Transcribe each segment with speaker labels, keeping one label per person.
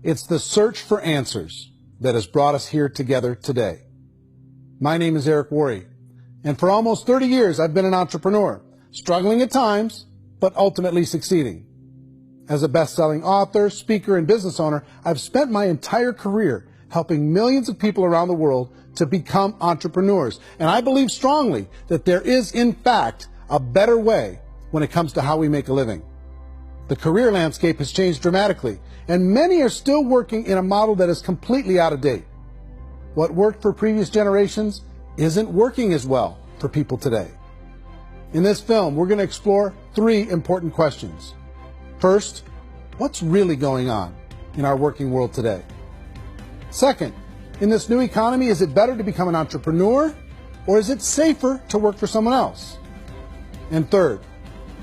Speaker 1: It's the search for answers that has brought us here together today. My name is Eric Worre, and for almost 30 years I've been an entrepreneur, struggling at times, but ultimately succeeding. As a best-selling author, speaker, and business owner, I've spent my entire career helping millions of people around the world to become entrepreneurs. And I believe strongly that there is, in fact, a better way when it comes to how we make a living. The career landscape has changed dramatically, and many are still working in a model that is completely out of date. What worked for previous generations isn't working as well for people today. In this film, we're going to explore 3 important questions. First, what's really going on in our working world today? Second, in this new economy, is it better to become an entrepreneur, or is it safer to work for someone else? And third,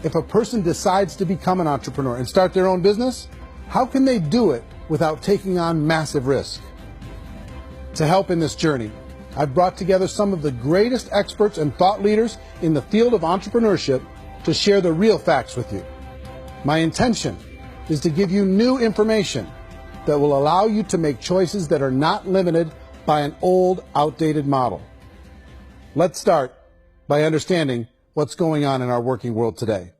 Speaker 1: if a person decides to become an entrepreneur and start their own business, how can they do it without taking on massive risk? To help in this journey, I've brought together some of the greatest experts and thought leaders in the field of entrepreneurship to share the real facts with you. My intention is to give you new information that will allow you to make choices that are not limited by an old, outdated model. Let's start by understanding what's going on in our working world today.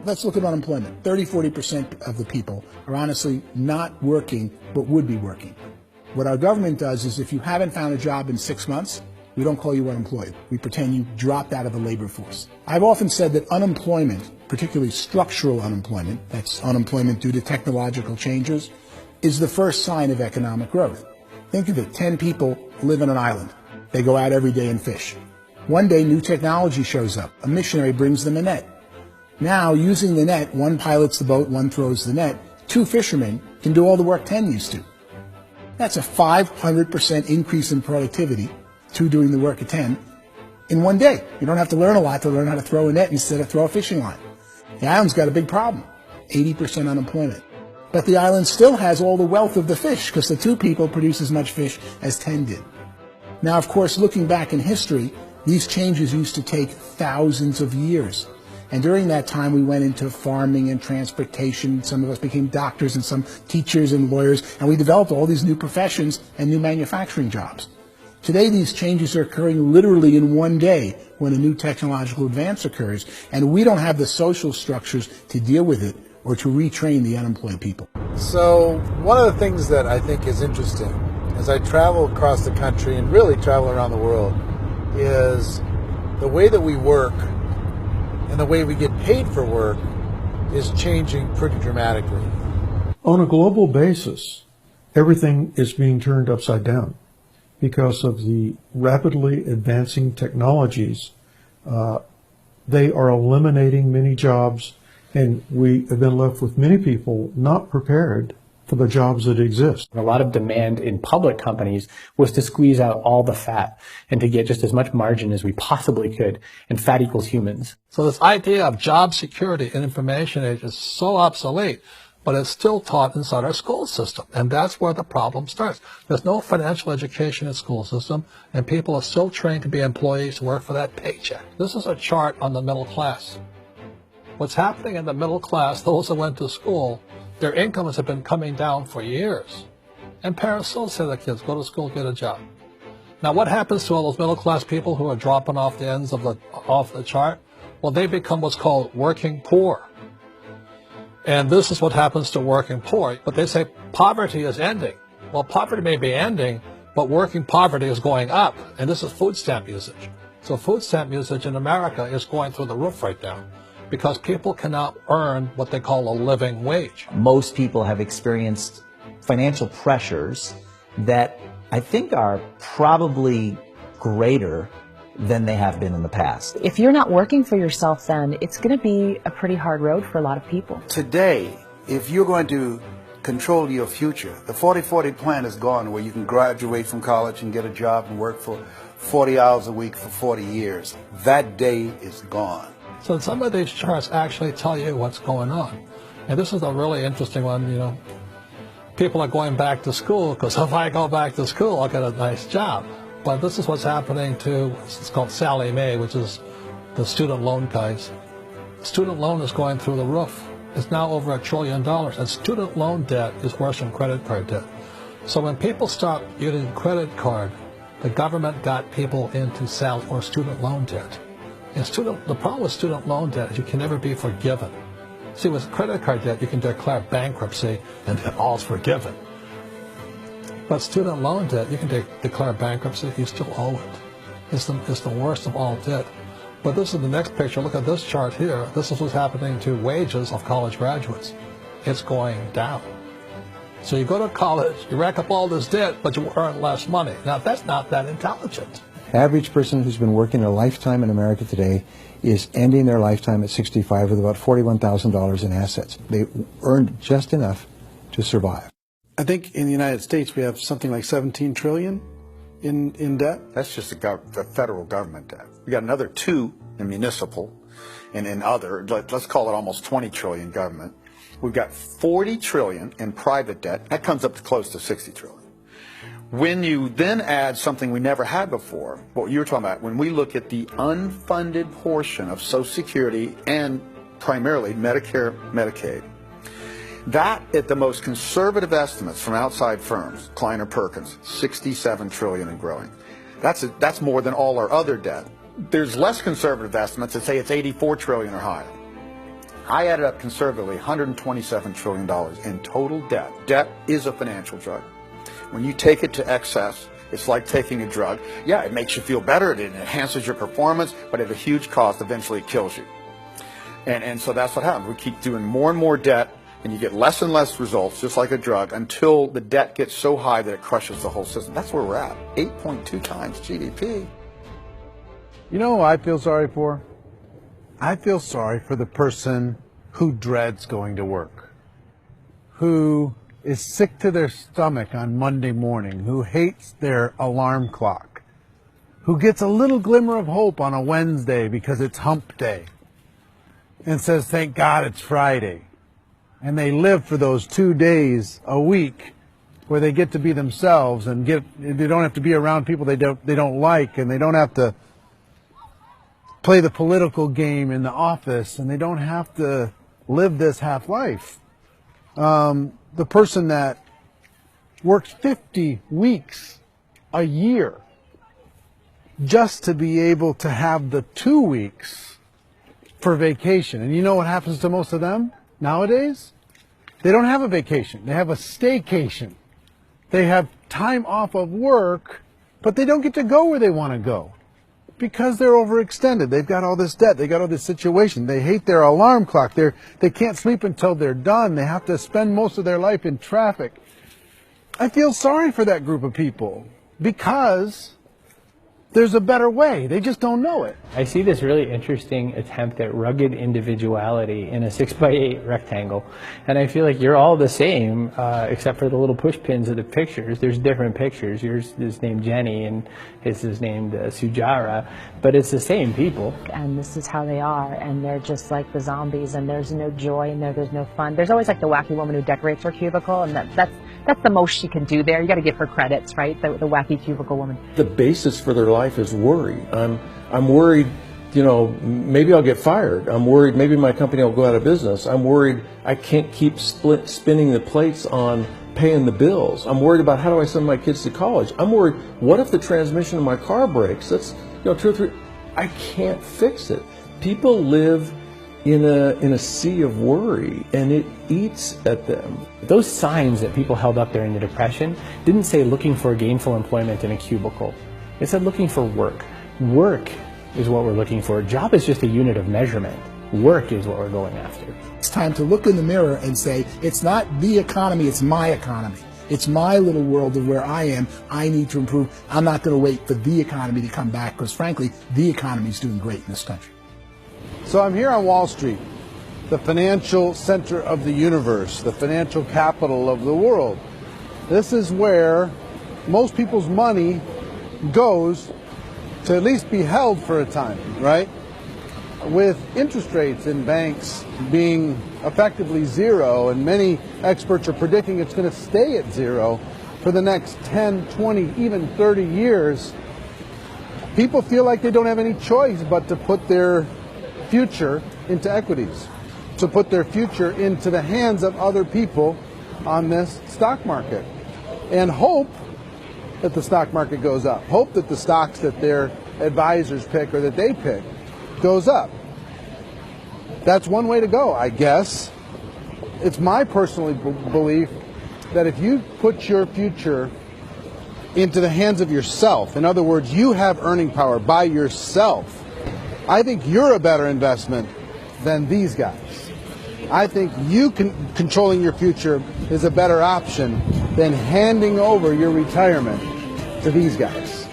Speaker 2: Let's look at unemployment. 30–40% of the people are honestly not working, but would be working. What our government does is if you haven't found a job in 6 months, we don't call you unemployed. We pretend you dropped out of the labor force. I've often said that unemployment, particularly structural unemployment, that's unemployment due to technological changes, is the first sign of economic growth. Think of it, 10 people live on an island. They go out every day and fish. One day, new technology shows up. A missionary brings them a net. Now, using the net, one pilots the boat, one throws the net. 2 fishermen can do all the work 10 used to. That's a 500% increase in productivity, 2 doing the work of 10, in one day. You don't have to learn a lot to learn how to throw a net instead of throw a fishing line. The island's got a big problem, 80% unemployment. But the island still has all the wealth of the fish because the 2 people produce as much fish as 10 did. Now, of course, looking back in history, these changes used to take thousands of years. And during that time, we went into farming and transportation. Some of us became doctors and some teachers and lawyers, and we developed all these new professions and new manufacturing jobs. Today, these changes are occurring literally in one day when a new technological advance occurs, and we don't have the social structures to deal with it or to retrain the unemployed people.
Speaker 3: So one of the things that I think is interesting as I travel across the country and really travel around the world is the way that we work and the way we get paid for work is changing pretty dramatically.
Speaker 4: On a global basis, everything is being turned upside down because of the rapidly advancing technologies. They are eliminating many jobs, and we have been left with many people not prepared for the jobs that exist.
Speaker 5: A lot of demand in public companies was to squeeze out all the fat and to get just as much margin as we possibly could, and fat equals humans.
Speaker 6: So this idea of job security in information age is so obsolete, but it's still taught inside our school system, and that's where the problem starts. There's no financial education in the school system, and people are still trained to be employees to work for that paycheck. This is a chart on the middle class. What's happening in the middle class, those that went to school, their incomes have been coming down for years. And parents still say to their kids, go to school, get a job. Now what happens to all those middle class people who are dropping off the ends of the chart? Well, they become what's called working poor. And this is what happens to working poor. But they say poverty is ending. Well, poverty may be ending, but working poverty is going up. And this is food stamp usage. So food stamp usage in America is going through the roof right now, because people cannot earn what they call a living wage.
Speaker 7: Most people have experienced financial pressures that I think are probably greater than they have been in the past.
Speaker 8: If you're not working for yourself, then it's going to be a pretty hard road for a lot of people.
Speaker 9: Today, if you're going to control your future, the 40-40 plan is gone, where you can graduate from college and get a job and work for 40 hours a week for 40 years. That day is gone.
Speaker 6: So some of these charts actually tell you what's going on. And this is a really interesting one, you know. People are going back to school because if I go back to school, I'll get a nice job. But this is what's happening to, it's called Sallie Mae, which is the student loan guys. Student loan is going through the roof. It's now over $1 trillion, and student loan debt is worse than credit card debt. So when people stopped using credit card, the government got people into salary or student loan debt. And the problem with student loan debt is you can never be forgiven. See, with credit card debt, you can declare bankruptcy and then all's forgiven. But student loan debt, you can declare bankruptcy, you still owe it. It's the worst of all debt. But this is the next picture. Look at this chart here. This is what's happening to wages of college graduates. It's going down. So you go to college, you rack up all this debt, but you earn less money. Now, that's not that intelligent.
Speaker 10: Average person who's been working a lifetime in America today is ending their lifetime at 65 with about $41,000 in assets. They earned just enough to survive.
Speaker 1: I think in the United States we have something like 17 trillion in debt.
Speaker 9: That's just the federal government debt. We got another 2 in municipal and in other, let's call it almost 20 trillion government. We've got 40 trillion in private debt. That comes up to close to 60 trillion. When you then add something we never had before, what you were talking about, when we look at the unfunded portion of Social Security and primarily Medicare, Medicaid, that at the most conservative estimates from outside firms, Kleiner Perkins, 67 trillion and growing. That's more than all our other debt. There's less conservative estimates that say it's 84 trillion or higher. I added up conservatively $127 trillion in total debt. Debt is a financial drug. When you take it to excess, it's like taking a drug. Yeah, it makes you feel better, it enhances your performance, but at a huge cost, eventually it kills you. And so that's what happens. We keep doing more and more debt, and you get less and less results, just like a drug, until the debt gets so high that it crushes the whole system. That's where we're at, 8.2 times GDP.
Speaker 3: You know who I feel sorry for? I feel sorry for the person who dreads going to work, who is sick to their stomach on Monday morning, who hates their alarm clock, who gets a little glimmer of hope on a Wednesday because it's hump day and says, thank God it's Friday. And they live for those 2 days a week where they get to be themselves and they don't have to be around people they don't like, and they don't have to play the political game in the office, and they don't have to live this half life. The person that works 50 weeks a year just to be able to have the 2 weeks for vacation. And you know what happens to most of them nowadays? They don't have a vacation. They have a staycation. They have time off of work, but they don't get to go where they want to go because they're overextended. They've got all this debt. They got all this situation. They hate their alarm clock. They can't sleep until they're done. They have to spend most of their life in traffic. I feel sorry for that group of people because there's a better way. They just don't know it.
Speaker 5: I see this really interesting attempt at rugged individuality in a 6x8 rectangle, and I feel like you're all the same except for the little push pins of the pictures. There's different pictures. Yours is named Jenny and his is named Sujara, but it's the same people.
Speaker 8: And this is how they are, and they're just like the zombies, and there's no joy in there, there's no fun. There's always like the wacky woman who decorates her cubicle, and that's the most she can do there. You got to give her credits, right? The wacky cubicle woman.
Speaker 4: The basis for their life is worry. I'm worried, you know, maybe I'll get fired. I'm worried maybe my company will go out of business. I'm worried I can't keep spinning the plates on paying the bills. I'm worried about how do I send my kids to college. I'm worried, what if the transmission of my car breaks? That's, you know, 2 or 3, I can't fix it. People live in a sea of worry, and it eats at them.
Speaker 5: Those signs that people held up during the Depression didn't say looking for gainful employment in a cubicle. It said looking for work. Work is what we're looking for. Job is just a unit of measurement. Work is what we're going after.
Speaker 2: It's time to look in the mirror and say, it's not the economy, it's my economy. It's my little world of where I am. I need to improve. I'm not going to wait for the economy to come back because, frankly, the economy is doing great in this country.
Speaker 3: So I'm here on Wall Street, the financial center of the universe, the financial capital of the world. This is where most people's money goes to at least be held for a time, right? With interest rates in banks being effectively zero, and many experts are predicting it's going to stay at zero for the next 10, 20, even 30 years, people feel like they don't have any choice but to put their future
Speaker 1: into equities, to put their future into the hands of other people on this stock market, and hope that the stock market goes up, hope that the stocks that their advisors pick or that they pick goes up. That's one way to go, I guess. It's my personal belief that if you put your future into the hands of yourself, in other words, you have earning power by yourself, I think you're a better investment than these guys. I think you controlling your future is a better option than handing over your retirement to these guys.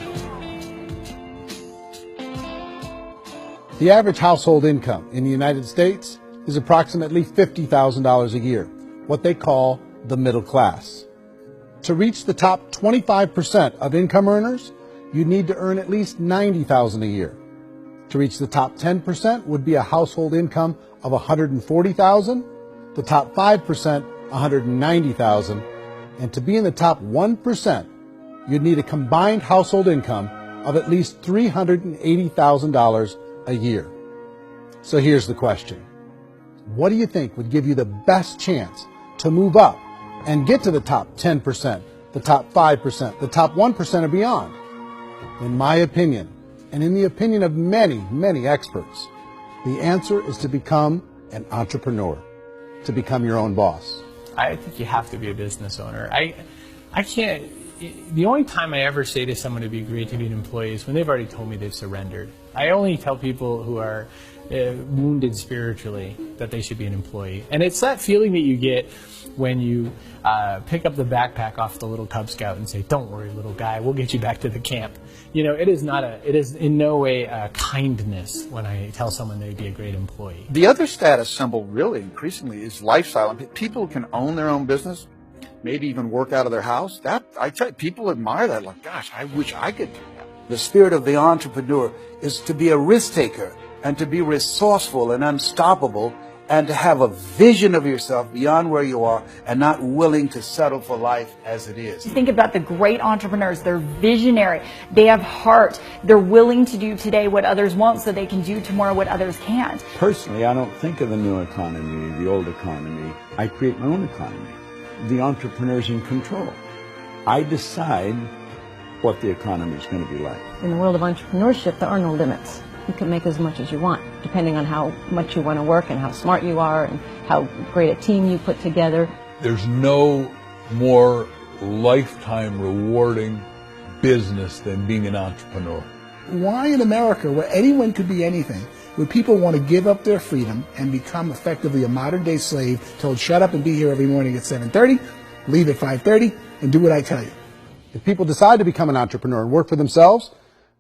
Speaker 1: The average household income in the United States is approximately $50,000 a year, what they call the middle class. To reach the top 25% of income earners, you need to earn at least $90,000 a year. To reach the top 10% would be a household income of $140,000, the top 5%, $190,000, and to be in the top 1%, you'd need a combined household income of at least $380,000 a year. So here's the question. What do you think would give you the best chance to move up and get to the top 10%, the top 5%, the top 1% or beyond? In my opinion, and in the opinion of many, many experts, the answer is to become an entrepreneur, to become your own boss.
Speaker 5: I think you have to be a business owner. I can't, the only time I ever say to someone it'd be great to be an employee is when they've already told me they've surrendered. I only tell people who are wounded spiritually that they should be an employee. And it's that feeling that you get when you pick up the backpack off the little Cub Scout and say, "Don't worry, little guy, we'll get you back to the camp." You know, it is in no way a kindness when I tell someone they'd be a great employee.
Speaker 11: The other status symbol really increasingly is lifestyle. People who can own their own business, maybe even work out of their house. That, I tell you, people admire that. Like, gosh, I wish I could do that.
Speaker 9: The spirit of the entrepreneur is to be a risk taker and to be resourceful and unstoppable and to have a vision of yourself beyond where you are and not willing to settle for life as it is.
Speaker 12: Think about the great entrepreneurs. They're visionary. They have heart. They're willing to do today what others won't so they can do tomorrow what others can't.
Speaker 13: Personally, I don't think of the new economy, the old economy. I create my own economy. The entrepreneur's in control. I decide what the economy is going to be like.
Speaker 14: In the world of entrepreneurship, there are no limits. You can make as much as you want, depending on how much you want to work and how smart you are and how great a team you put together.
Speaker 15: There's no more lifetime rewarding business than being an entrepreneur.
Speaker 2: Why in America, where anyone could be anything, would people want to give up their freedom and become effectively a modern-day slave, told shut up and be here every morning at 7:30, leave at 5:30, and do what I tell you?
Speaker 1: If people decide to become an entrepreneur and work for themselves,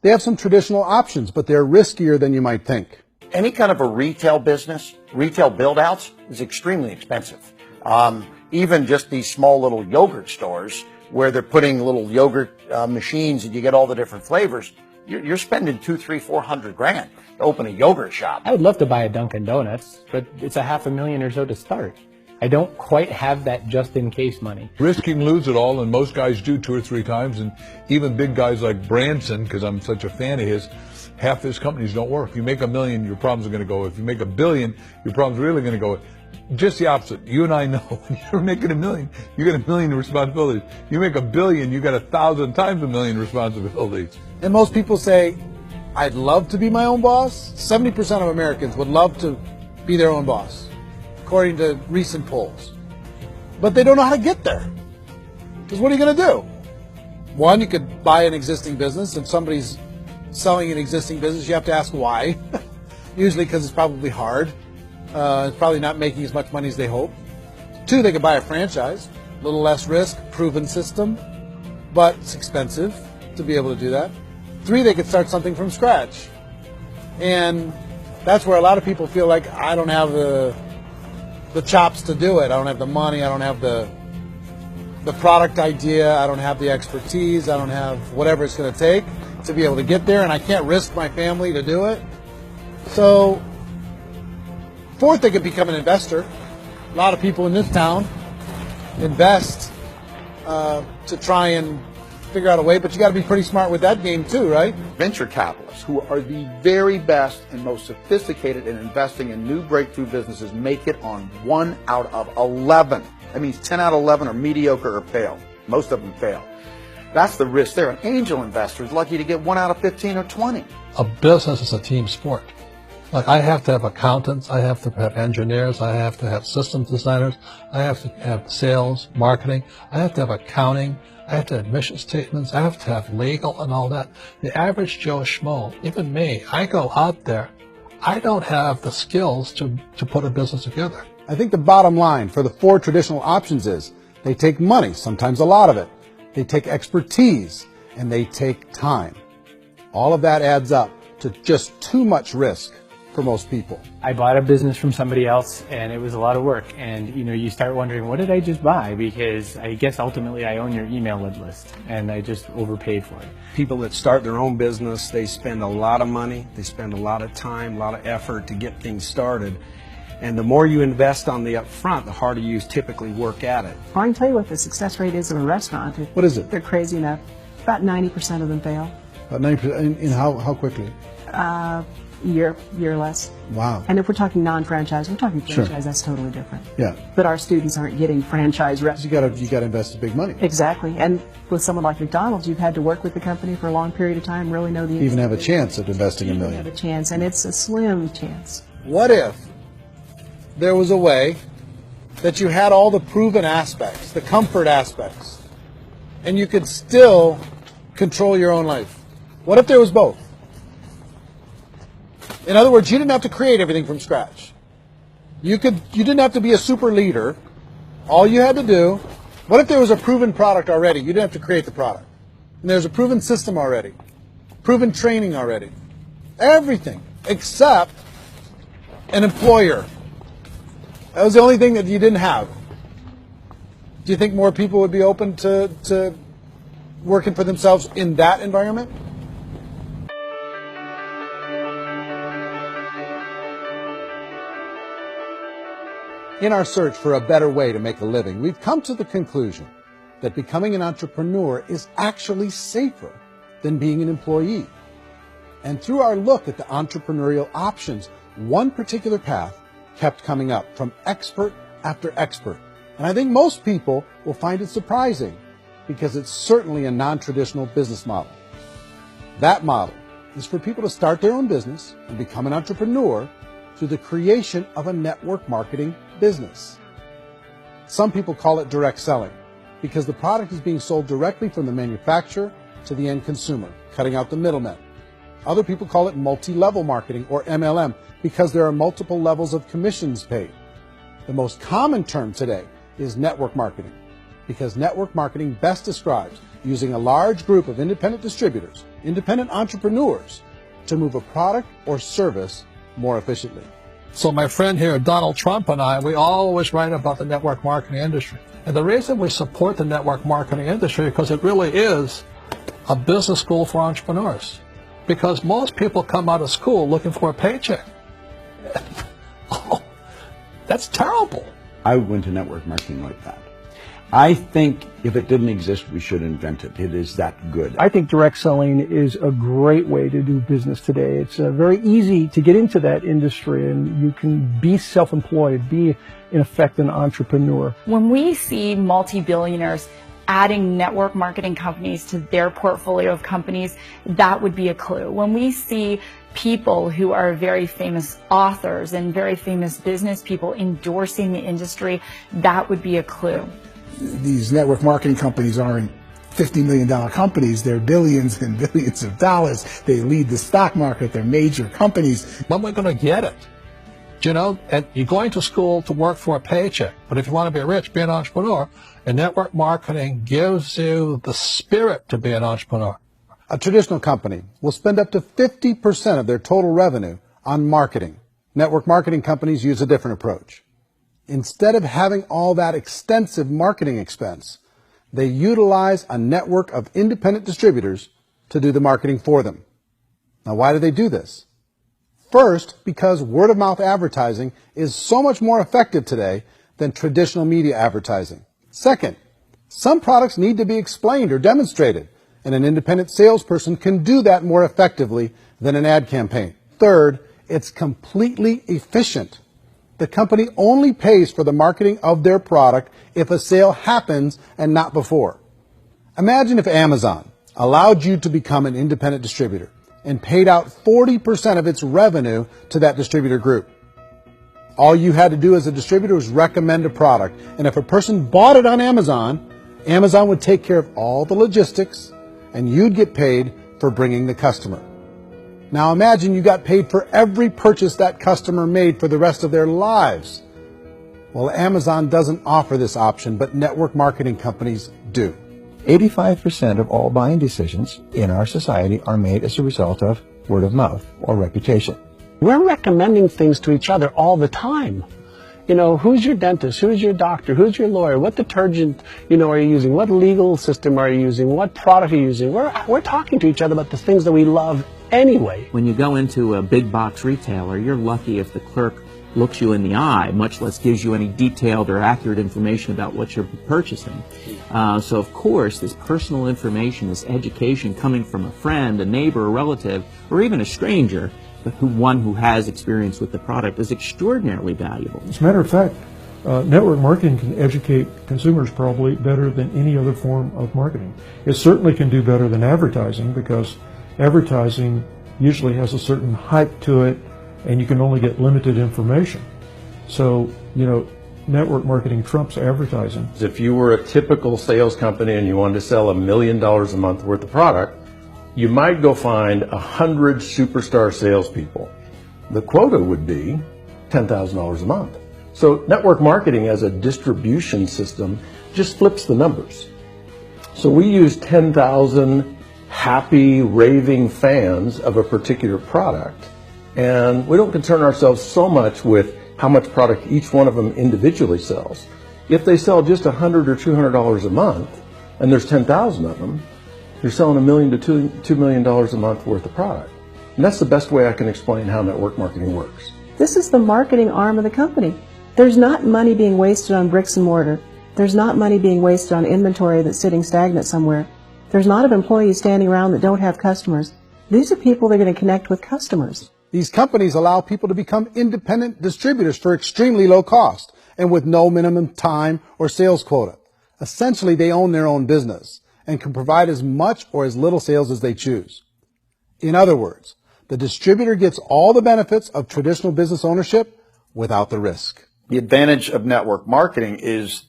Speaker 1: they have some traditional options, but they're riskier than you might think.
Speaker 11: Any kind of a retail business, retail build-outs, is extremely expensive. Even just these small little yogurt stores where they're putting little yogurt machines and you get all the different flavors, you're spending $200,000, $300,000, $400,000 to open a yogurt shop.
Speaker 5: I would love to buy a Dunkin' Donuts, but it's $500,000 or so to start. I don't quite have that just-in-case money.
Speaker 15: Risk you can lose it all, and most guys do 2 or 3 times, and even big guys like Branson, because I'm such a fan of his, half his companies don't work. If you make $1 million, your problems are going to go. If you make $1 billion, your problems are really going to go. Just the opposite. You and I know when you're making $1 million, you get $1 million responsibilities. You make $1 billion, you got 1,000 times $1 million responsibilities.
Speaker 1: And most people say, I'd love to be my own boss. 70% of Americans would love to be their own boss, according to recent polls. But they don't know how to get there. Because what are you going to do? One, you could buy an existing business. If somebody's selling an existing business, you have to ask why. Usually because it's probably hard. It's probably not making as much money as they hope. 2, they could buy a franchise. A little less risk, proven system, but it's expensive to be able to do that. 3, they could start something from scratch. And that's where a lot of people feel like, I don't have the chops to do it. I don't have the money. I don't have the product idea. I don't have the expertise. I don't have whatever it's going to take to be able to get there, and I can't risk my family to do it. So, 4th, they could become an investor. A lot of people in this town invest to try and
Speaker 3: figure out a way, but you got to be pretty smart with that game too, right?
Speaker 16: Venture capitalists, who are the very best and most sophisticated in investing in new breakthrough businesses, make it on 1 out of 11. That means 10 out of 11 are mediocre or fail. Most of them fail. That's the risk there. An angel investor is lucky to get 1 out of 15 or 20.
Speaker 6: A business is a team sport. Like, I have to have accountants, I have to have engineers, I have to have systems designers, I have to have sales, marketing, I have to have accounting, I have to have mission statements, I have to have legal and all that. The average Joe Schmo, even me, I go out there, I don't have the skills to put a business together.
Speaker 1: I think the bottom line for the 4 traditional options is they take money, sometimes a lot of it. They take expertise, and they take time. All of that adds up to just too much risk for most people.
Speaker 5: I bought a business from somebody else, and it was a lot of work. And you start wondering, what did I just buy? Because I guess ultimately I own your email list, and I just overpaid for it.
Speaker 17: People that start their own business, they spend a lot of money, they spend a lot of time, a lot of effort to get things started. And the more you invest on the upfront, the harder you typically work at it.
Speaker 18: I can tell you what the success rate is in a restaurant.
Speaker 1: What is it?
Speaker 18: They're crazy enough. About 90% of them fail.
Speaker 1: About 90%. In how quickly?
Speaker 18: Year less.
Speaker 1: Wow.
Speaker 18: And if we're talking non-franchise, we're talking franchise,
Speaker 1: Sure.
Speaker 18: That's totally different.
Speaker 1: Yeah.
Speaker 18: But our students aren't getting franchise reps.
Speaker 1: You gotta invest the big money.
Speaker 18: Exactly. And with someone like McDonald's, you've had to work with the company for a long period of time, really know the
Speaker 1: Even have a chance of investing $1 million.
Speaker 18: have a chance, and it's a slim chance.
Speaker 3: What if there was a way that you had all the proven aspects, the comfort aspects, and you could still control your own life? What if there was both? In other words, you didn't have to create everything from scratch. You didn't have to be a super leader. All you had to do, what if there was a proven product already? You didn't have to create the product. And there's a proven system already, proven training already. Everything except an employer. That was the only thing that you didn't have. Do you think more people would be open to working for themselves in that environment? In our search for a better way to make a living, we've come to the conclusion that becoming an entrepreneur is actually safer than being an employee. And through our look at the entrepreneurial options, one particular path kept coming up from expert after expert. And I think most people will find it surprising because it's certainly a non-traditional business model. That model is for people to start their own business and become an entrepreneur through the creation of a network marketing business. Some people call it direct selling because the product is being sold directly from the manufacturer to the end consumer, cutting out the middlemen. Other people call it multi-level marketing, or MLM, because there are multiple levels of commissions paid. The most common term today is network marketing, because network marketing best describes using a large group of independent distributors, independent entrepreneurs, to move a product or service more efficiently.
Speaker 6: So my friend here, Donald Trump, and I, we always write about the network marketing industry. And the reason we support the network marketing industry is because it really is a business school for entrepreneurs. Because most people come out of school looking for a paycheck. Oh, that's terrible.
Speaker 13: I went to network marketing like that. I think if it didn't exist, we should invent it. It is that good.
Speaker 19: I think direct selling is a great way to do business today. It's very easy to get into that industry, and you can be self-employed, be, in effect, an entrepreneur.
Speaker 12: When we see multi-billionaires adding network marketing companies to their portfolio of companies, that would be a clue. When we see people who are very famous authors and very famous business people endorsing the industry, that would be a clue.
Speaker 2: These network marketing companies aren't $50 million companies. They're billions and billions of dollars. They lead the stock market. They're major companies.
Speaker 6: When we're going to get it? You know, and you're going to school to work for a paycheck. But if you want to be rich, be an entrepreneur. And network marketing gives you the spirit to be an entrepreneur.
Speaker 1: A traditional company will spend up to 50% of their total revenue on marketing. Network marketing companies use a different approach. Instead of having all that extensive marketing expense, they utilize a network of independent distributors to do the marketing for them. Now, why do they do this? First, because word-of-mouth advertising is so much more effective today than traditional media advertising. Second, some products need to be explained or demonstrated and an independent salesperson can do that more effectively than an ad campaign. Third, it's completely efficient. The company only pays for the marketing of their product if a sale happens and not before. Imagine if Amazon allowed you to become an independent distributor and paid out 40% of its revenue to that distributor group. All you had to do as a distributor was recommend a product, and if a person bought it on Amazon, Amazon would take care of all the logistics, and you'd get paid for bringing the customer. Now imagine you got paid for every purchase that customer made for the rest of their lives. Well, Amazon doesn't offer this option, but network marketing companies do.
Speaker 10: 85% of all buying decisions in our society are made as a result of word of mouth or reputation.
Speaker 20: We're recommending things to each other all the time. You know, who's your dentist? Who's your doctor? Who's your lawyer? What detergent, are you using? What legal system are you using? What product are you using? We're talking to each other about the things that we love anyway.
Speaker 21: When you go into a big box retailer, you're lucky if the clerk looks you in the eye, much less gives you any detailed or accurate information about what you're purchasing. So of course, this personal information, this education coming from a friend, a neighbor, a relative, or even a stranger, but one who has experience with the product is extraordinarily valuable.
Speaker 4: As a matter of fact, network marketing can educate consumers probably better than any other form of marketing. It certainly can do better than advertising, because advertising usually has a certain hype to it, and you can only get limited information. So, network marketing trumps advertising.
Speaker 22: If you were a typical sales company and you wanted to sell $1 million a month worth of product, you might go find 100 superstar salespeople. The quota would be $10,000 a month. So network marketing as a distribution system just flips the numbers. So we use 10,000 happy, raving fans of a particular product, and we don't concern ourselves so much with how much product each one of them individually sells. If they sell just $100 or $200 a month, and there's 10,000 of them, you're selling $1 million to $2 million a month worth of product. And that's the best way I can explain how network marketing works.
Speaker 18: This is the marketing arm of the company. There's not money being wasted on bricks and mortar. There's not money being wasted on inventory that's sitting stagnant somewhere. There's not of employees standing around that don't have customers. These are people that are going to connect with customers.
Speaker 1: These companies allow people to become independent distributors for extremely low cost and with no minimum time or sales quota. Essentially, they own their own business and can provide as much or as little sales as they choose. In other words, the distributor gets all the benefits of traditional business ownership without the risk.
Speaker 16: The advantage of network marketing is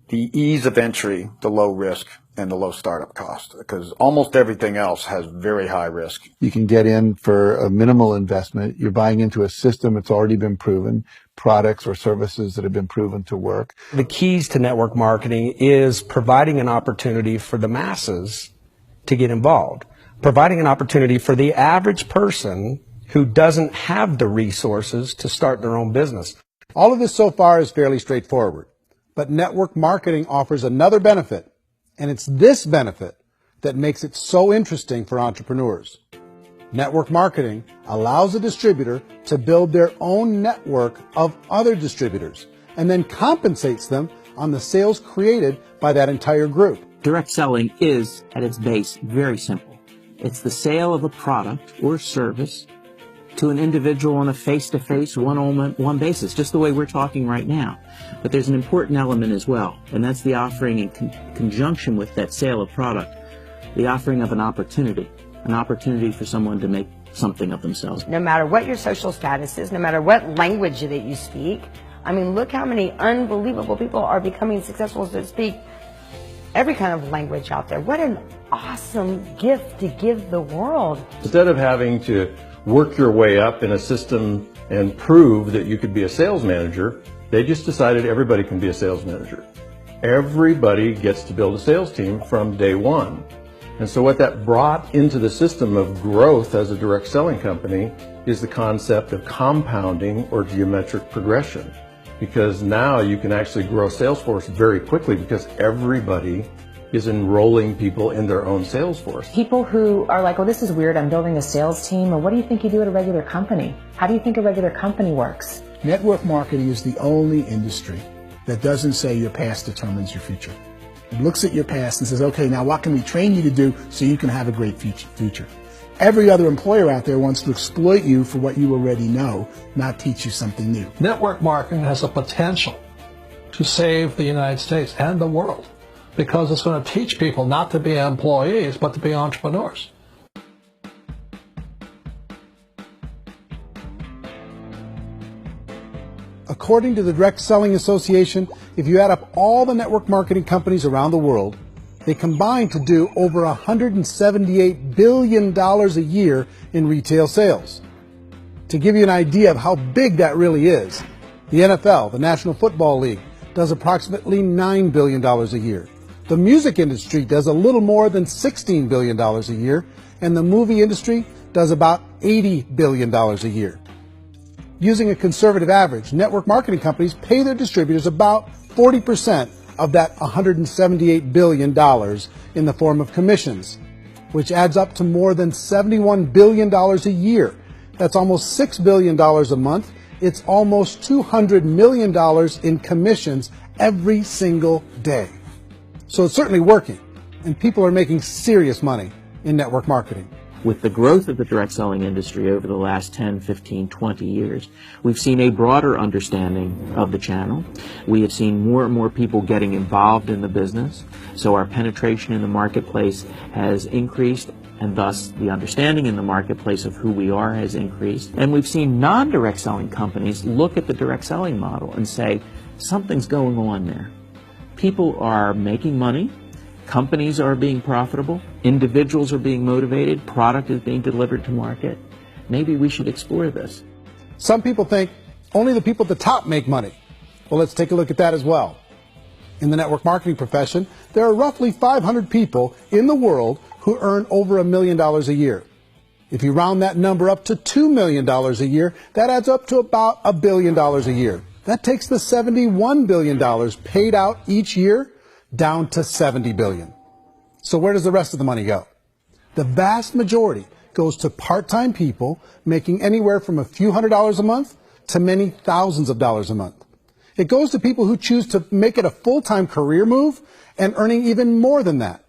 Speaker 16: the ease of entry, the low risk, and the low startup cost, because almost everything else has very high risk.
Speaker 10: You can get in for a minimal investment. You're buying into a system that's already been proven, products or services that have been proven to work.
Speaker 17: The keys to network marketing is providing an opportunity for the masses to get involved, providing an opportunity for the average person who doesn't have the resources to start their own business.
Speaker 1: All of this so far is fairly straightforward, but network marketing offers another benefit, and it's this benefit that makes it so interesting for entrepreneurs. Network marketing allows a distributor to build their own network of other distributors and then compensates them on the sales created by that entire group.
Speaker 21: Direct selling is, at its base, very simple. It's the sale of a product or service to an individual on a face-to-face, one-on-one basis, just the way we're talking right now. But there's an important element as well, and that's the offering in conjunction with that sale of product, the offering of an opportunity for someone to make something of themselves.
Speaker 23: No matter what your social status is, no matter what language that you speak, I mean, look how many unbelievable people are becoming successful to speak every kind of language out there. What an awesome gift to give the world.
Speaker 22: Instead of having to work your way up in a system and prove that you could be a sales manager, they just decided everybody can be a sales manager. Everybody gets to build a sales team from day one. And so what that brought into the system of growth as a direct selling company is the concept of compounding or geometric progression. Because now you can actually grow a sales force very quickly because everybody is enrolling people in their own sales force.
Speaker 8: People who are like, well, this is weird, I'm building a sales team. Well, what do you think you do at a regular company? How do you think a regular company works?
Speaker 2: Network marketing is the only industry that doesn't say your past determines your future. looks at your past and says, okay, now what can we train you to do so you can have a great future? Every other employer out there wants to exploit you for what you already know, not teach you something new.
Speaker 6: Network marketing has the potential to save the United States and the world because it's going to teach people not to be employees, but to be entrepreneurs.
Speaker 1: According to the Direct Selling Association, if you add up all the network marketing companies around the world, they combine to do over $178 billion a year in retail sales. To give you an idea of how big that really is, the NFL, the National Football League, does approximately $9 billion a year. The music industry does a little more than $16 billion a year, and the movie industry does about $80 billion a year. Using a conservative average, network marketing companies pay their distributors about 40% of that $178 billion in the form of commissions, which adds up to more than $71 billion a year. That's almost $6 billion a month. It's almost $200 million in commissions every single day. So it's certainly working, and people are making serious money in network marketing.
Speaker 21: With the growth of the direct selling industry over the last 10, 15, 20 years, we've seen a broader understanding of the channel. We have seen more and more people getting involved in the business, so our penetration in the marketplace has increased, and thus the understanding in the marketplace of who we are has increased. And we've seen non-direct selling companies look at the direct selling model and say, something's going on there. People are making money. Companies are being profitable, individuals are being motivated, product is being delivered to market. Maybe we should explore this.
Speaker 1: Some people think only the people at the top make money. Well, let's take a look at that as well. In the network marketing profession, there are roughly 500 people in the world who earn over $1 million a year. If you round that number up to $2 million a year, that adds up to about $1 billion a year. That takes the $71 billion paid out each year down to $70 billion. So where does the rest of the money go? The vast majority goes to part-time people making anywhere from a few $100s a month to many thousands of dollars a month. It goes to people who choose to make it a full-time career move and earning even more than that.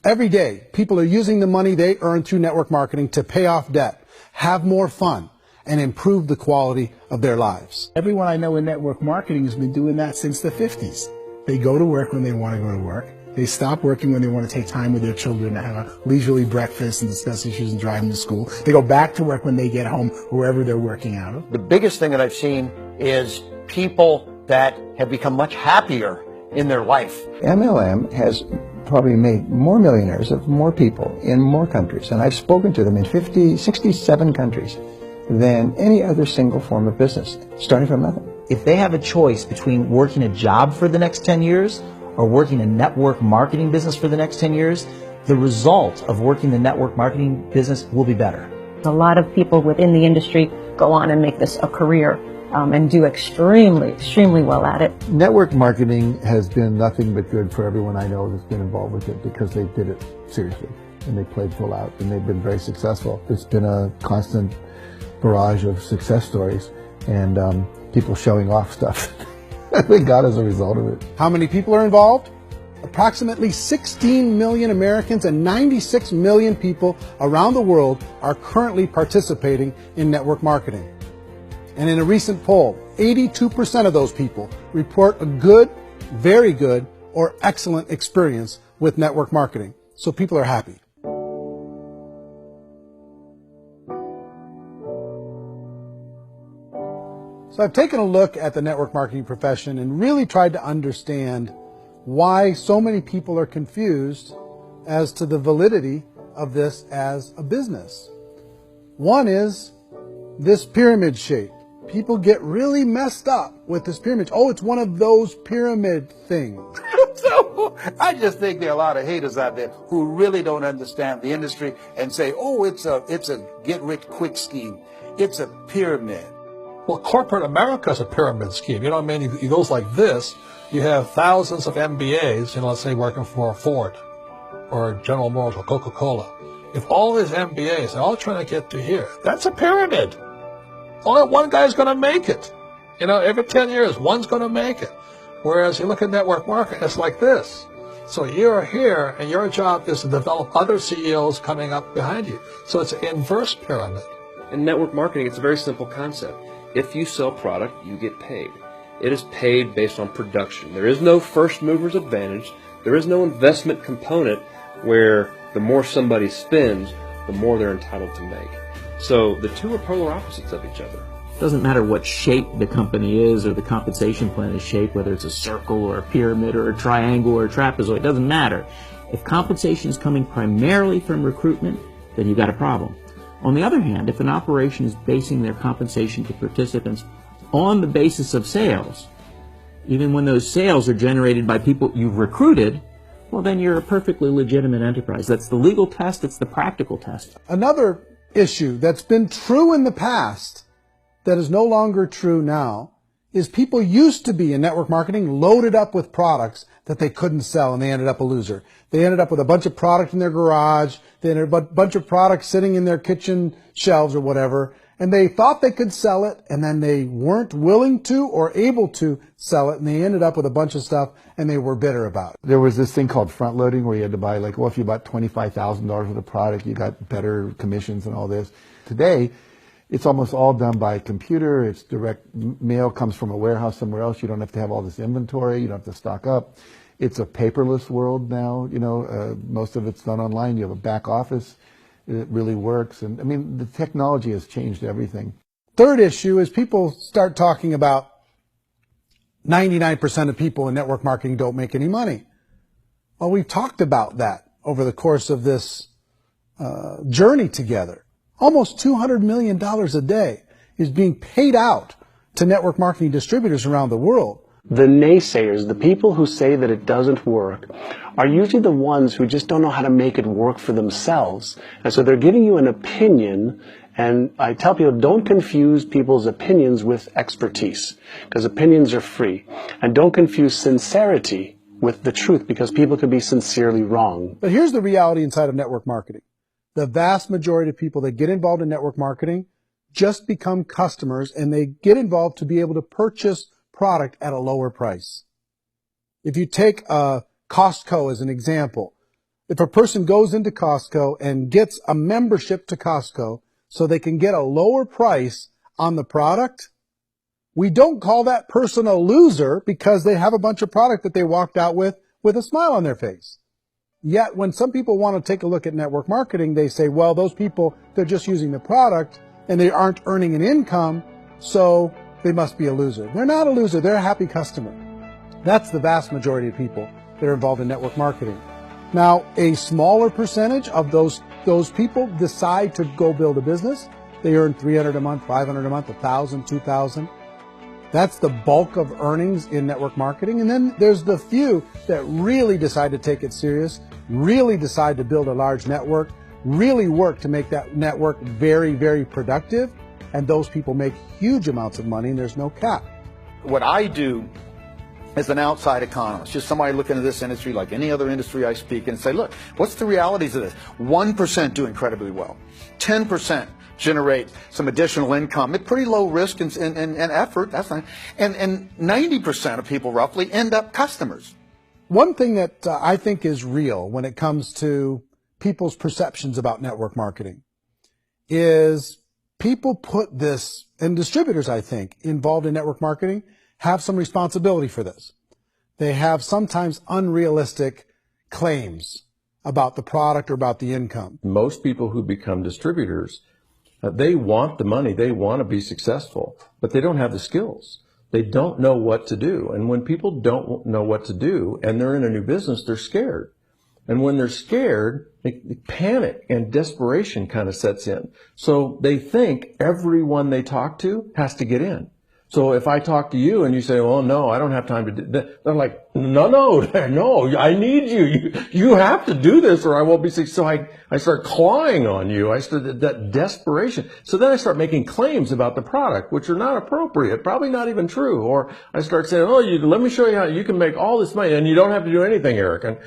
Speaker 1: Every day, people are using the money they earn through network marketing to pay off debt, have more fun, and improve the quality of their lives.
Speaker 2: Everyone I know in network marketing has been doing that since the 50s. They go to work when they want to go to work. They stop working when they want to take time with their children to have a leisurely breakfast and discuss issues and drive them to school. They go back to work when they get home, wherever they're working out of.
Speaker 11: The biggest thing that I've seen is people that have become much happier in their life.
Speaker 10: MLM has probably made more millionaires of more people in more countries, and I've spoken to them in 67 countries than any other single form of business, starting from nothing.
Speaker 7: If they have a choice between working a job for the next 10 years or working a network marketing business for the next 10 years, the result of working the network marketing business will be better.
Speaker 8: A lot of people within the industry go on and make this a career and do extremely well at it.
Speaker 3: Network marketing has been nothing but good for everyone I know that's been involved with it because they did it seriously and they played full out and they've been very successful. It's been a constant barrage of success stories and people showing off stuff they got as a result of it.
Speaker 1: How many people are involved? Approximately 16 million Americans and 96 million people around the world are currently participating in network marketing. And in a recent poll, 82% of those people report a good, very good, or excellent experience with network marketing. So people are happy. So I've taken a look at the network marketing profession and really tried to understand why so many people are confused as to the validity of this as a business. One is this pyramid shape. People get really messed up with this pyramid. Oh, it's one of those pyramid things.
Speaker 16: So I just think there are a lot of haters out there who really don't understand the industry and say, oh, it's a get-rich-quick scheme. It's a pyramid.
Speaker 6: Well, corporate America is a pyramid scheme. You know what I mean? It goes like this. You have thousands of MBAs, let's say working for Ford or General Motors or Coca-Cola. If all these MBAs are all trying to get to here, that's a pyramid. Only one guy's going to make it. Every 10 years, one's going to make it. Whereas you look at network marketing, it's like this. So you're here, and your job is to develop other CEOs coming up behind you. So it's an inverse pyramid.
Speaker 9: In network marketing, it's a very simple concept. If you sell product, you get paid. It is paid based on production. There is no first mover's advantage. There is no investment component where the more somebody spends, the more they're entitled to make. So the two are polar opposites of each other.
Speaker 21: It doesn't matter what shape the company is or the compensation plan is shaped, whether it's a circle or a pyramid or a triangle or a trapezoid, it doesn't matter. If compensation is coming primarily from recruitment, then you've got a problem. On the other hand, if an operation is basing their compensation to participants on the basis of sales, even when those sales are generated by people you've recruited, well, then you're a perfectly legitimate enterprise. That's the legal test, it's the practical test.
Speaker 1: Another issue that's been true in the past that is no longer true now is people used to be in network marketing loaded up with products that they couldn't sell, and they ended up a loser. They ended up with a bunch of product in their garage, they ended up with a bunch of products sitting in their kitchen shelves or whatever, and they thought they could sell it, and then they weren't willing to or able to sell it, and they ended up with a bunch of stuff, and they were bitter about it.
Speaker 3: There was this thing called front loading where you had to buy, like, well, if you bought $25,000 worth of product, you got better commissions and all this. Today, it's almost all done by computer. It's direct mail, comes from a warehouse somewhere else. You don't have to have all this inventory. You don't have to stock up. It's a paperless world now. You know, most of it's done online. You have a back office. It really works. And I mean, the technology has changed everything.
Speaker 1: Third issue is people start talking about 99% of people in network marketing don't make any money. Well, we've talked about that over the course of this journey together. Almost $200 million a day is being paid out to network marketing distributors around the world.
Speaker 20: The naysayers, the people who say that it doesn't work, are usually the ones who just don't know how to make it work for themselves. And so they're giving you an opinion, and I tell people, don't confuse people's opinions with expertise, because opinions are free. And don't confuse sincerity with the truth, because people could be sincerely wrong.
Speaker 1: But here's the reality inside of network marketing. The vast majority of people that get involved in network marketing just become customers, and they get involved to be able to purchase product at a lower price. If you take Costco as an example, if a person goes into Costco and gets a membership to Costco so they can get a lower price on the product, we don't call that person a loser because they have a bunch of product that they walked out with a smile on their face. Yet when some people want to take a look at network marketing, they say, well, those people, they're just using the product and they aren't earning an income, so they must be a loser. They're not a loser, they're a happy customer. That's the vast majority of people that are involved in network marketing. Now, a smaller percentage of those people decide to go build a business. They earn $300 a month, $500 a month, $1,000, $2,000. That's the bulk of earnings in network marketing. And then there's the few that really decide to take it serious, really decide to build a large network, really work to make that network very, very productive. And those people make huge amounts of money, and there's no cap.
Speaker 16: What I do as an outside economist, just somebody looking at this industry like any other industry I speak in, and say, look, what's the realities of this? 1% do incredibly well. 10% generate some additional income at pretty low risk and effort. That's fine. And 90% of people roughly end up customers.
Speaker 1: One thing that I think is real when it comes to people's perceptions about network marketing is people put this, and distributors, I think, involved in network marketing have some responsibility for this. They have sometimes unrealistic claims about the product or about the income.
Speaker 22: Most people who become distributors, they want the money, they want to be successful, but they don't have the skills. They don't know what to do. And when people don't know what to do and they're in a new business, they're scared. And when they're scared, panic and desperation kind of sets in. So they think everyone they talk to has to get in. So if I talk to you and you say, well, no, I don't have time to do that, they're like, no, I need you. You have to do this or I won't be successful. So I start clawing on you. I start that desperation. So then I start making claims about the product, which are not appropriate, probably not even true. Or I start saying, oh, let me show you how you can make all this money and you don't have to do anything, Eric.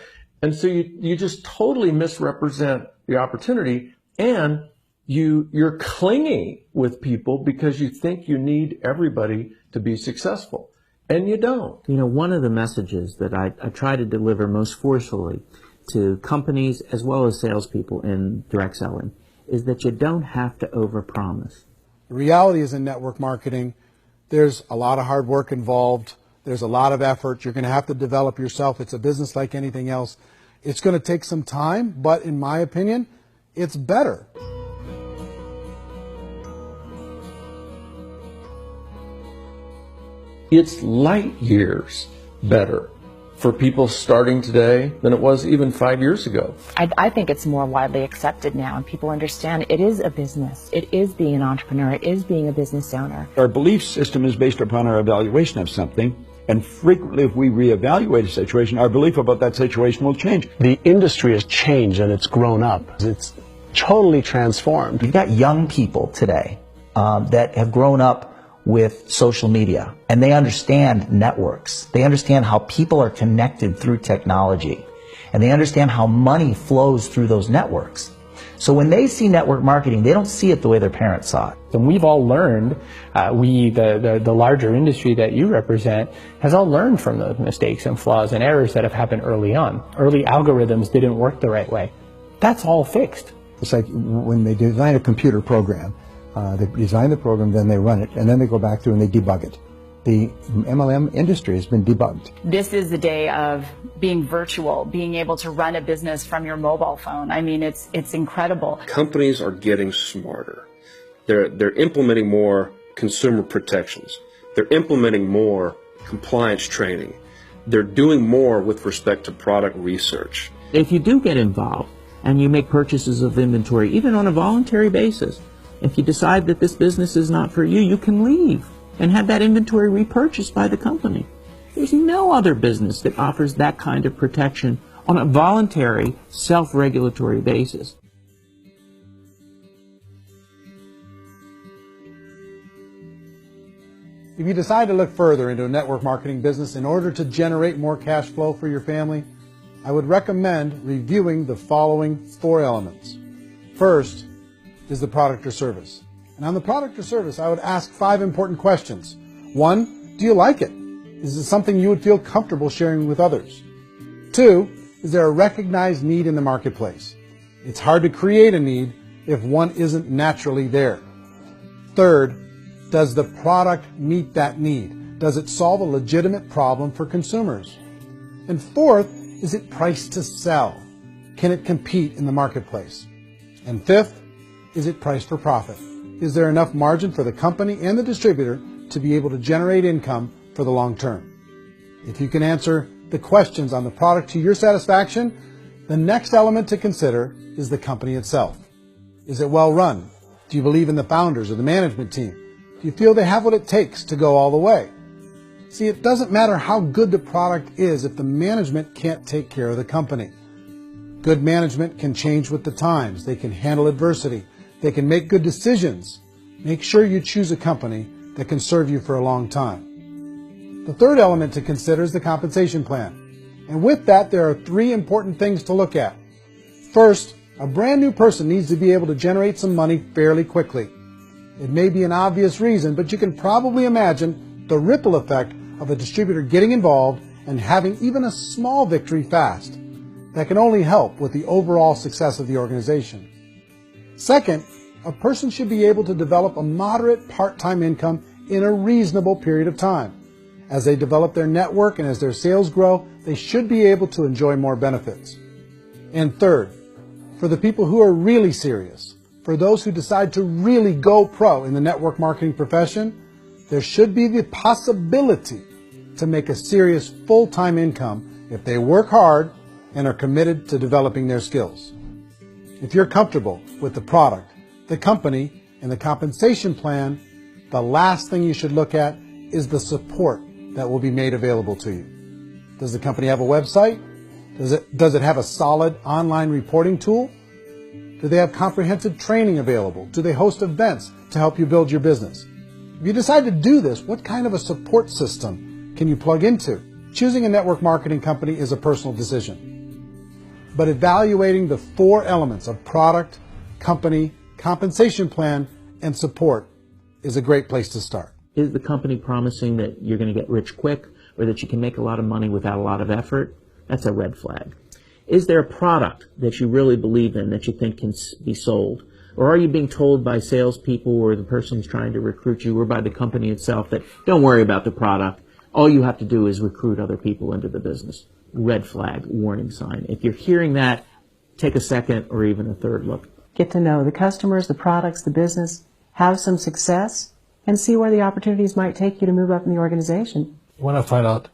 Speaker 22: And so you just totally misrepresent the opportunity, and you're clingy with people because you think you need everybody to be successful. and you don't.
Speaker 21: You know, one of the messages that I try to deliver most forcefully to companies as well as salespeople in direct selling is that you don't have to overpromise.
Speaker 1: The reality is in network marketing, there's a lot of hard work involved. There's a lot of effort. You're going to have to develop yourself. It's a business like anything else. It's going to take some time, but in my opinion, it's better.
Speaker 22: It's light years better for people starting today than it was even 5 years ago.
Speaker 8: I think it's more widely accepted now, and people understand it is a business. It is being an entrepreneur. It is being a business owner.
Speaker 13: Our belief system is based upon our evaluation of something, and frequently if we reevaluate a situation, our belief about that situation will change.
Speaker 20: The industry has changed and it's grown up. It's totally transformed.
Speaker 7: You've got young people today that have grown up with social media, and they understand networks. They understand how people are connected through technology, and they understand how money flows through those networks. So when they see network marketing, they don't see it the way their parents saw it.
Speaker 5: And we've all learned, the larger industry that you represent, has all learned from those mistakes and flaws and errors that have happened early on. Early algorithms didn't work the right way. That's all fixed.
Speaker 10: It's like when they design a computer program, they design the program, then they run it, and then they go back through and they debug it. The MLM industry has been debugged.
Speaker 12: This is the day of being virtual, being able to run a business from your mobile phone. I mean, it's incredible.
Speaker 9: Companies are getting smarter. They're implementing more consumer protections. They're implementing more compliance training. They're doing more with respect to product research.
Speaker 21: If you do get involved and you make purchases of inventory, even on a voluntary basis, if you decide that this business is not for you, you can leave and have that inventory repurchased by the company. There's no other business that offers that kind of protection on a voluntary, self-regulatory basis.
Speaker 1: If you decide to look further into a network marketing business in order to generate more cash flow for your family, I would recommend reviewing the following 4 elements. First is the product or service. And on the product or service, I would ask 5 important questions. 1, do you like it? Is it something you would feel comfortable sharing with others? 2, is there a recognized need in the marketplace? It's hard to create a need if one isn't naturally there. 3rd, does the product meet that need? Does it solve a legitimate problem for consumers? And 4th, is it priced to sell? Can it compete in the marketplace? And 5th, is it priced for profit? Is there enough margin for the company and the distributor to be able to generate income for the long term? If you can answer the questions on the product to your satisfaction, the next element to consider is the company itself. Is it well run? Do you believe in the founders or the management team? Do you feel they have what it takes to go all the way? See, it doesn't matter how good the product is if the management can't take care of the company. Good management can change with the times. They can handle adversity. They can make good decisions. Make sure you choose a company that can serve you for a long time. The 3rd element to consider is the compensation plan. And with that, there are 3 important things to look at. First, a brand new person needs to be able to generate some money fairly quickly. It may be an obvious reason, but you can probably imagine the ripple effect of a distributor getting involved and having even a small victory fast. That can only help with the overall success of the organization. Second, a person should be able to develop a moderate part-time income in a reasonable period of time. As they develop their network and as their sales grow, they should be able to enjoy more benefits. And third, for the people who are really serious, for those who decide to really go pro in the network marketing profession, there should be the possibility to make a serious full-time income if they work hard and are committed to developing their skills. If you're comfortable with the product, the company, and the compensation plan, the last thing you should look at is the support that will be made available to you. Does the company have a website? Does it have a solid online reporting tool? Do they have comprehensive training available? Do they host events to help you build your business? If you decide to do this, what kind of a support system can you plug into? Choosing a network marketing company is a personal decision. But evaluating the 4 elements of product, company, compensation plan, and support is a great place to start.
Speaker 21: Is the company promising that you're going to get rich quick or that you can make a lot of money without a lot of effort? That's a red flag. Is there a product that you really believe in that you think can be sold? Or are you being told by salespeople or the person who's trying to recruit you or by the company itself that don't worry about the product, all you have to do is recruit other people into the business? Red flag, warning sign. If you're hearing that, take a second or even a third look.
Speaker 18: Get to know the customers, the products, the business, have some success, and see where the opportunities might take you to move up in the organization.
Speaker 6: You want to find out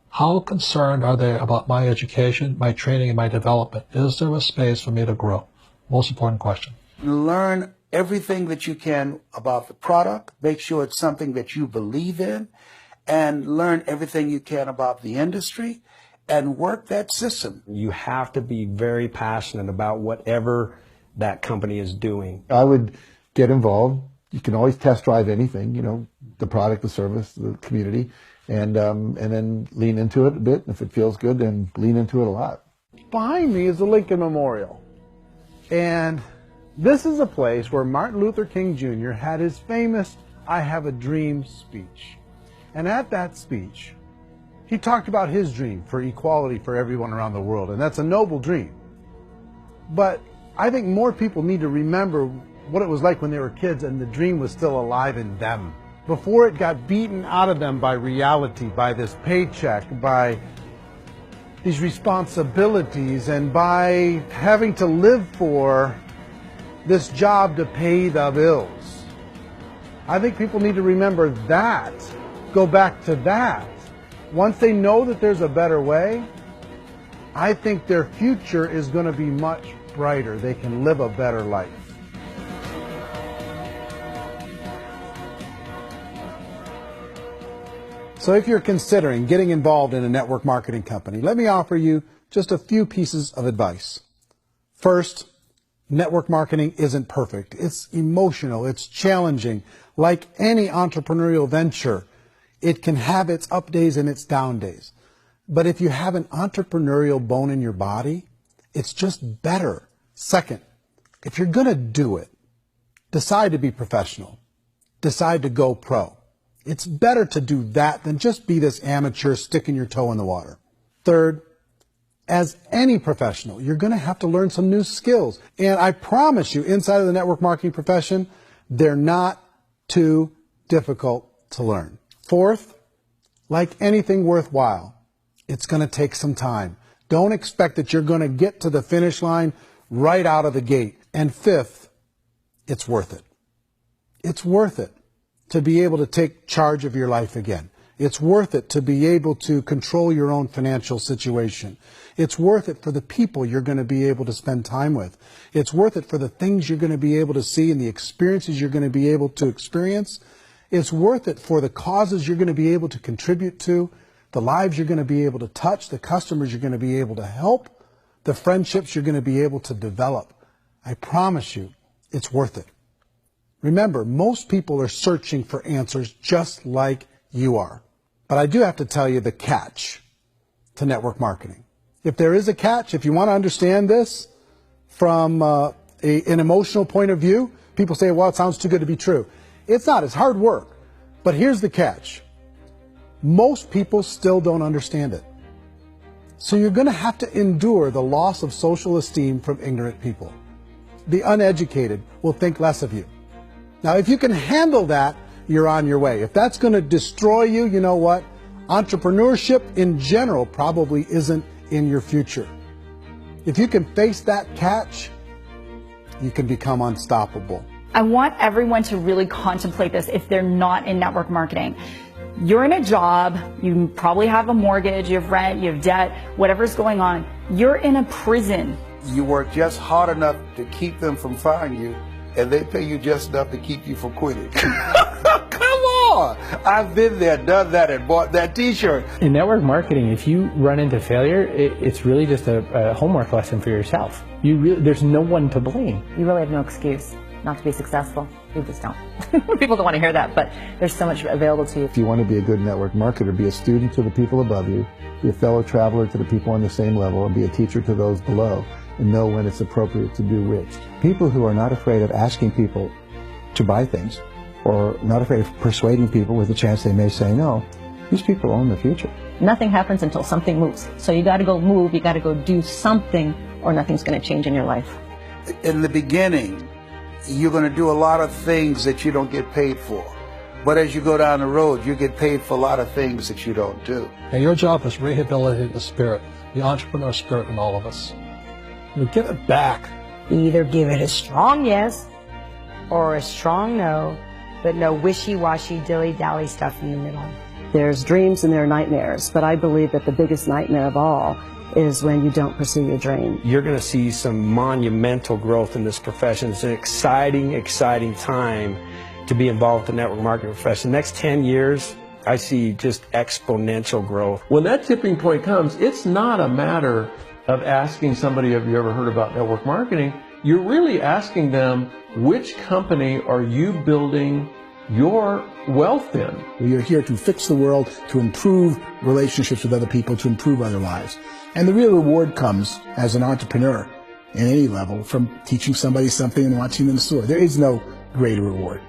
Speaker 6: how concerned are they about my education, my training, and my development? Is there a space for me to grow? Most important question.
Speaker 16: Learn everything that you can about the product. Make sure it's something that you believe in, and learn everything you can about the industry and work that system.
Speaker 17: You have to be very passionate about whatever that company is doing.
Speaker 10: I would get involved. You can always test drive anything, you know, the product, the service, the community, and then lean into it a bit. If it feels good, then lean into it a lot.
Speaker 1: Behind me is the Lincoln Memorial. And this is a place where Martin Luther King Jr. had his famous I Have a Dream speech. And at that speech, he talked about his dream for equality for everyone around the world. And that's a noble dream. But I think more people need to remember what it was like when they were kids and the dream was still alive in them. Before it got beaten out of them by reality, by this paycheck, by these responsibilities, and by having to live for this job to pay the bills. I think people need to remember that, go back to that. Once they know that there's a better way, I think their future is going to be much brighter. They can live a better life. So if you're considering getting involved in a network marketing company, let me offer you just a few pieces of advice. First, network marketing isn't perfect. It's emotional, it's challenging. Like any entrepreneurial venture, it can have its up days and its down days. But if you have an entrepreneurial bone in your body, it's just better. Second, if you're going to do it, decide to be professional. Decide to go pro. It's better to do that than just be this amateur sticking your toe in the water. Third, as any professional, you're going to have to learn some new skills. And I promise you, inside of the network marketing profession, they're not too difficult to learn. Fourth, like anything worthwhile, it's going to take some time. Don't expect that you're going to get to the finish line right out of the gate. And fifth, it's worth it. It's worth it to be able to take charge of your life again. It's worth it to be able to control your own financial situation. It's worth it for the people you're going to be able to spend time with. It's worth it for the things you're going to be able to see and the experiences you're going to be able to experience. It's worth it for the causes you're going to be able to contribute to, the lives you're going to be able to touch, the customers you're going to be able to help, the friendships you're going to be able to develop. I promise you, it's worth it. Remember, most people are searching for answers just like you are. But I do have to tell you the catch to network marketing. If there is a catch, if you want to understand this from an emotional point of view, people say, well, it sounds too good to be true. It's not. It's hard work. But here's the catch. Most people still don't understand it. So you're going to have to endure the loss of social esteem from ignorant people. The uneducated will think less of you. Now, if you can handle that, you're on your way. If that's going to destroy you, you know what? Entrepreneurship in general probably isn't in your future. If you can face that catch, you can become unstoppable.
Speaker 12: I want everyone to really contemplate this if they're not in network marketing. You're in a job, you probably have a mortgage, you have rent, you have debt, whatever's going on. You're in a prison.
Speaker 16: You work just hard enough to keep them from firing you, and they pay you just enough to keep you from quitting. Come on! I've been there, done that, and bought that t-shirt.
Speaker 5: In network marketing, if you run into failure, it's really just a homework lesson for yourself. There's no one to blame.
Speaker 8: You really have no excuse not to be successful. You just don't. People don't want to hear that, but there's so much available to you.
Speaker 10: If you want to be a good network marketer, be a student to the people above you, be a fellow traveler to the people on the same level, and be a teacher to those below, and know when it's appropriate to do which. People who are not afraid of asking people to buy things or not afraid of persuading people with the chance they may say no. These people own the future.
Speaker 18: Nothing happens until something moves. So you got to go move, you got to go do something, or nothing's going to change in your life.
Speaker 14: In the beginning, you're going to do a lot of things that you don't get paid for. But as you go down the road, you get paid for a lot of things that you don't do.
Speaker 6: And your job is to rehabilitate the spirit, the entrepreneur spirit in all of us. You give it back.
Speaker 23: Either give it a strong yes or a strong no, but no wishy-washy, dilly-dally stuff in the middle.
Speaker 18: There's dreams and there are nightmares, but I believe that the biggest nightmare of all is when you don't pursue your dream.
Speaker 17: You're going to see some monumental growth in this profession. It's an exciting, exciting time to be involved with the network marketing profession. The next 10 years, I see just exponential growth.
Speaker 22: When that tipping point comes, it's not a matter of asking somebody, have you ever heard about network marketing? You're really asking them, which company are you building your wealth in?
Speaker 2: We are here to fix the world, to improve relationships with other people, to improve other lives. And the real reward comes as an entrepreneur at any level from teaching somebody something and watching them soar. There is no greater reward.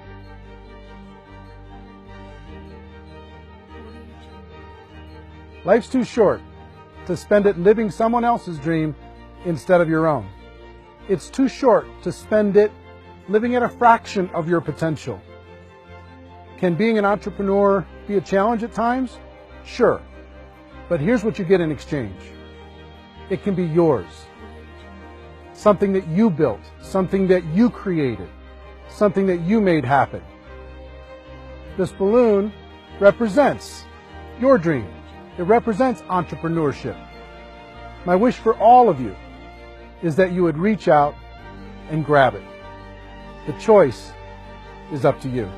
Speaker 1: Life's too short to spend it living someone else's dream instead of your own. It's too short to spend it living at a fraction of your potential. Can being an entrepreneur be a challenge at times? Sure. But here's what you get in exchange. It can be yours. Something that you built, something that you created, something that you made happen. This balloon represents your dream. It represents entrepreneurship. My wish for all of you is that you would reach out and grab it. The choice is up to you.